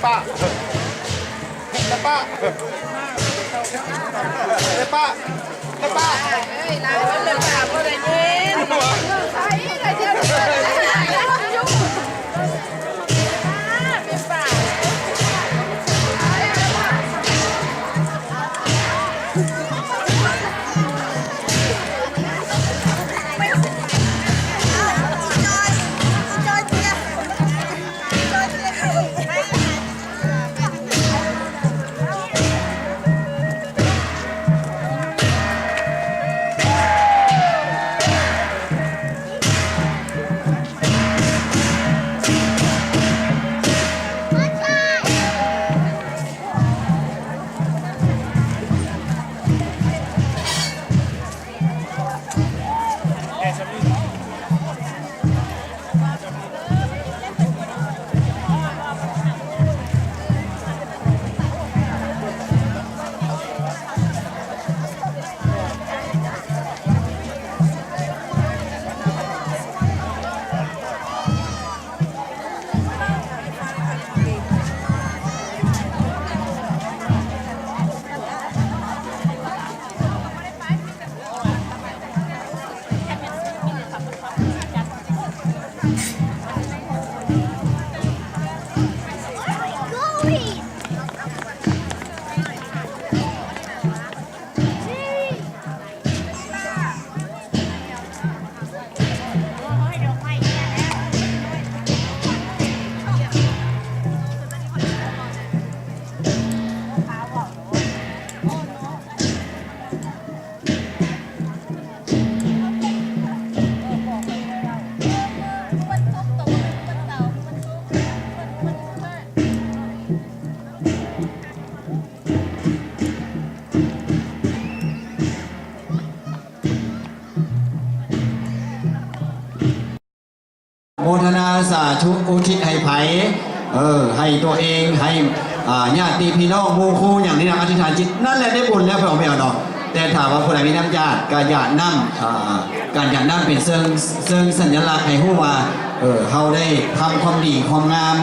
ป้าป้าป้าป้าเฮ้ยลายมันเลยค่ะก็ได้ยินใส่ได้เดียวยุ่งเป็นป่าโมทนาสาธุอุทิศให้ไผให้ตัวเองให้ญาติพี่น้องหมู่คู่อย่างนี้นะอธิษฐานจิตนั่นแหละได้บุญแล้วเพื่อนไม่เอาเนาะแต่ถามว่าผู้ใดมีน้ำญาติการญาติน้ำการญาติน้ำเป็นเชิงสัญลักษณ์ให้รู้ว่าเขาได้ทำความดีความงาม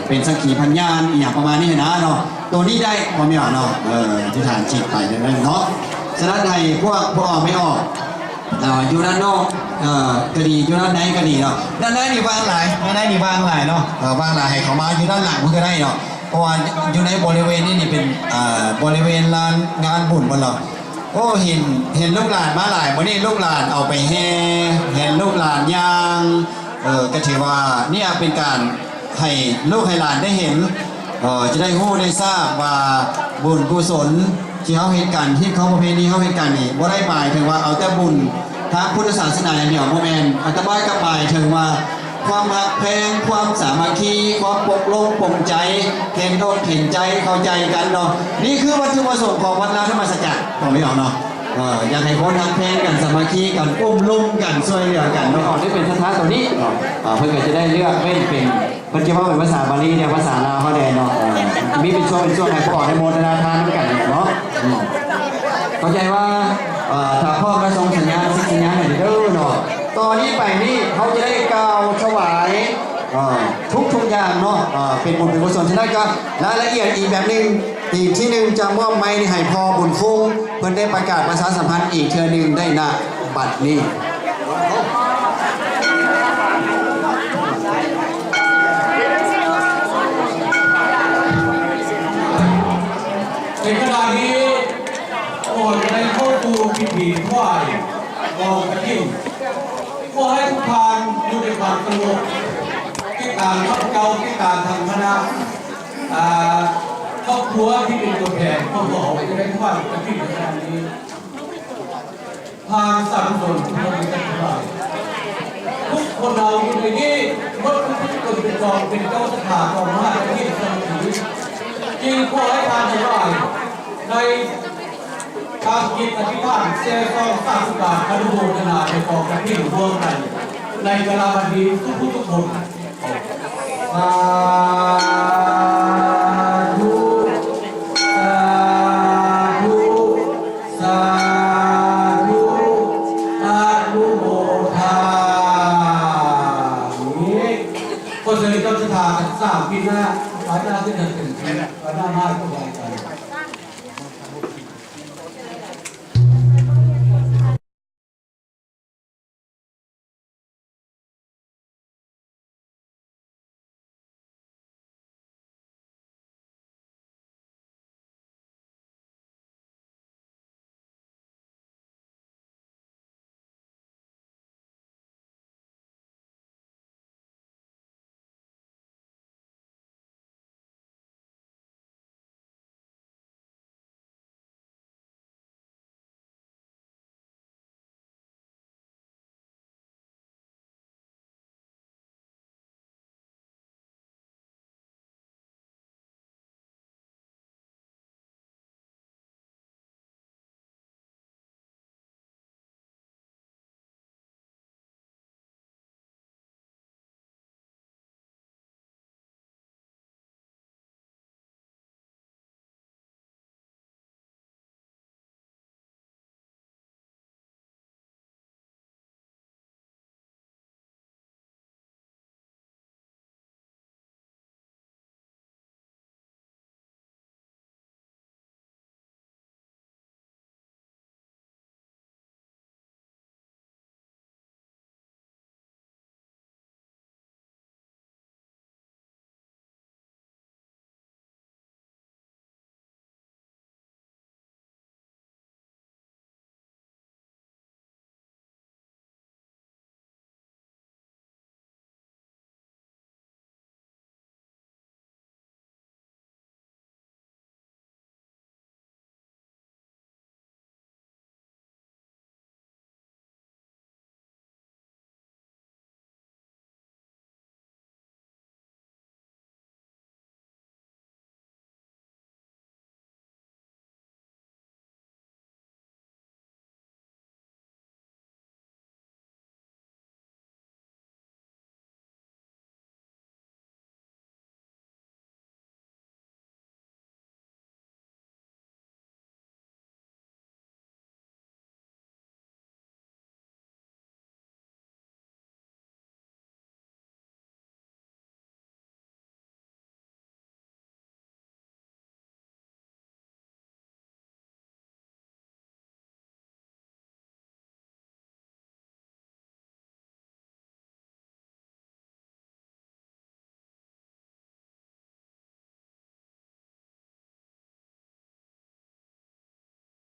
เป็นสักขีพยานอย่างประมาณนี้นะเนาะตัวนี้ได้พอไม่เอาเนาะอธิษฐานจิตไปนั่นเนาะฉะนั้นให้พวกออกไม่ออกอยู่ด้านนอกก็ดีอยู่ด้านในก็ดีเนาะด้านในนี่วางหลายด้านในนี่วางหลายเนาะวางหลายให้เขามาอยู่ด้านหลังมันก็ได้เนาะเพราะว่าอยู่ในบริเวณนี่เป็นบริเวณลานงานบุญบนเราโอ้เห็นลูกหลานมาหลายวันนี้ลูกหลานเอาไปแห่เห็นลูกหลานย่างก็ถือว่านี่เป็นการให้ลูกให้หลานได้เห็นจะได้รู้ได้ทราบว่าบุญกุศลที่เขาเห็นกันที่เขาประเพณีเขาเห็นกันนี่บ่ได้หมายถึงว่าเอาแต่บุญทางพุทธศาสนาอย่างเดียวโมเมนต์อัตมาก็หมายถึงว่าความรักแพงความสามัคคีความปกลงปลงใจเห็นโดนเห็นใจเข้าใจกันเนาะนี่คือวัตถุประสงค์ของวัดราชธรรมสัจจะของพี่น้องเนาะอยากให้คนรักแพงกันสามัคคีกันอุ้มลุ่มกันช่วยเหลือกันเนาะนี่เป็นท้าตัวนี้เพื่อจะได้เลือกเว้นเป็นมันจะว่าเป็นภาษาบาลีเนี่ยภาษาลาวเขาแดนเนาะมีเป็นช่วงไหนก็บอกในโมทนาทานกันเนาะเข้าใจว่าถ้าพ่อกระทรงสัญญาสิสัญญาหน่อยเด้อเนาะตอนนี้ไปนี่เขาจะได้กล่าวถวายทุกอย่างเนาะเป็นบุญเป็นกุศลฉะนั้นก็รายละเอียดอีกแบบนึงอีกที่หนึ่งจะมอบไม้ให้พอบุญฟุ้งเพื่อนได้ประกาศประชาสัมพันธ์อีกเทื่อนึงได้นะ บัดนี้ในขณะนี้โอดในเข้าสู่พิธีไหว้กองกระถิ่นขอให้ทุกทานอยู่ในความสงบที่การทับเจ้าที่การทำคณะครอบครัวที่เป็นตัวแทนพ่อบอกจะได้ไหว้กระถิ่นในขณะนี้ทางสามส่วนทุกคนเป็นสบายทุกคนเราอยู่ในนี้วัดทุกคนเป็นกองเป็นเจ้าสถานกองมหากระถิ่นสมุทรจริงขอให้ทานทั้งหลายในการกินอธิษฐานเซซองสร้างการอนุโมทนาในกองกระถิ่นร่วมกันในเวลาวันนี้ทุกคนสาธุสาธุสาธุอนุโมทานี้ก็เลยต้องสถานสร้างปีหน้าหลายหน้าที่จะถึงปีหน้าหน้าก็